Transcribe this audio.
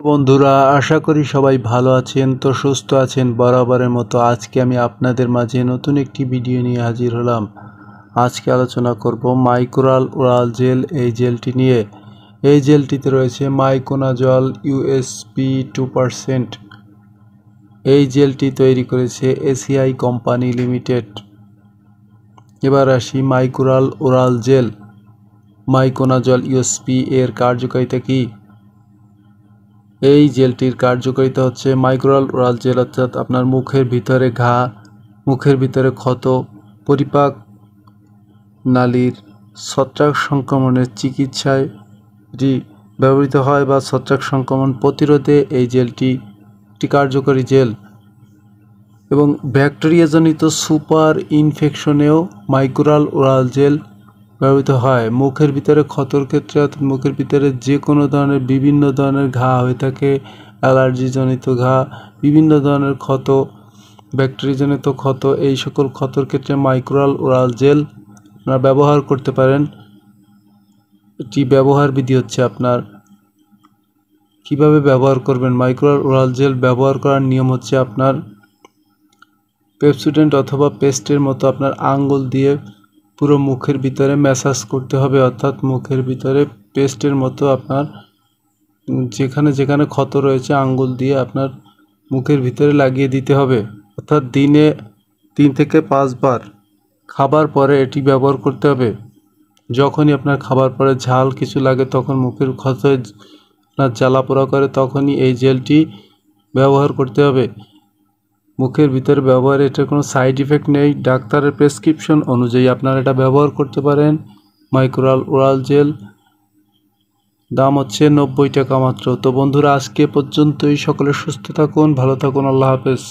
বন্ধুরা, আশা করি সবাই ভালো আছেন তো সুস্থ আছেন। বরাবরের মতো আজকে আমি আপনাদের মাঝে নতুন একটি ভিডিও নিয়ে হাজির হলাম। আজকে আলোচনা করব মাইক্রোরাল ওরাল জেল এই জেলটি নিয়ে। এই জেলটিতে রয়েছে মাইকোনাজল ইউএসপি 2%। এই জেলটি তৈরি করেছে এসিআই কোম্পানি লিমিটেড। এবার আসি মাইক্রোরাল ওরাল জেল মাইকোনাজল ইউএসপি এর কার্যকারিতা কী। এই জেলটির কার্যকারিতা হচ্ছে মাইক্রোরাল ওরাল জেল অর্থাৎ আপনার মুখের ভিতরে ঘা, মুখের ভিতরে ক্ষত, পরিপাক নালীর ছত্রাক সংক্রমণের চিকিৎসায় এটি ব্যবহৃত হয় বা ছত্রাক সংক্রমণ প্রতিরোধে এই জেলটি একটি কার্যকরী জেল। এবং ব্যাকটেরিয়াজনিত সুপার ইনফেকশনেও মাইক্রোরাল ওরাল জেল ব্যবহৃত হয়। মুখের ভিতরে ক্ষতর ক্ষেত্রে অর্থাৎ মুখের ভিতরে যে কোনো ধরনের বিভিন্ন ধরনের ঘা হয়ে থাকে, অ্যালার্জিজনিত ঘা, বিভিন্ন ধরনের ক্ষত, ব্যাকটেরিয়াজনিত ক্ষত, এই সকল ক্ষতর ক্ষেত্রে মাইক্রোরাল ওরাল জেল আপনারা ব্যবহার করতে পারেন। এটি ব্যবহার বিধি হচ্ছে আপনার কিভাবে ব্যবহার করবেন। মাইক্রোরাল ওরাল জেল ব্যবহার করার নিয়ম হচ্ছে আপনার পেপসোডেন্ট অথবা পেস্টের মতো আপনার আঙ্গুল দিয়ে পুরো মুখের ভিতরে ম্যাসাজ করতে হবে, অর্থাৎ মুখের ভিতরে পেস্টের মতো আপনার যেখানে যেখানে ক্ষত রয়েছে আঙ্গুল দিয়ে আপনার মুখের ভিতরে লাগিয়ে দিতে হবে। অর্থাৎ দিনে 3 থেকে 5 বার খাবার পরে এটি ব্যবহার করতে হবে। যখনই আপনার খাবার পরে ঝাল কিছু লাগে, তখন মুখের ক্ষত আপনার জ্বালা পোড়া করে, তখনই এই জেলটি ব্যবহার করতে হবে। মুখের ভিতরে ব্যবহারে এটার কোনো সাইড ইফেক্ট নেই। ডাক্তারের প্রেসক্রিপশন অনুযায়ী আপনারা এটা ব্যবহার করতে পারেন। মাইক্রোরাল ওরাল জেল দাম হচ্ছে 90 টাকা মাত্র। তো বন্ধুরা, আজকে পর্যন্তই। সকলে সুস্থ থাকুন, ভালো থাকুন, আল্লাহ হাফেজ।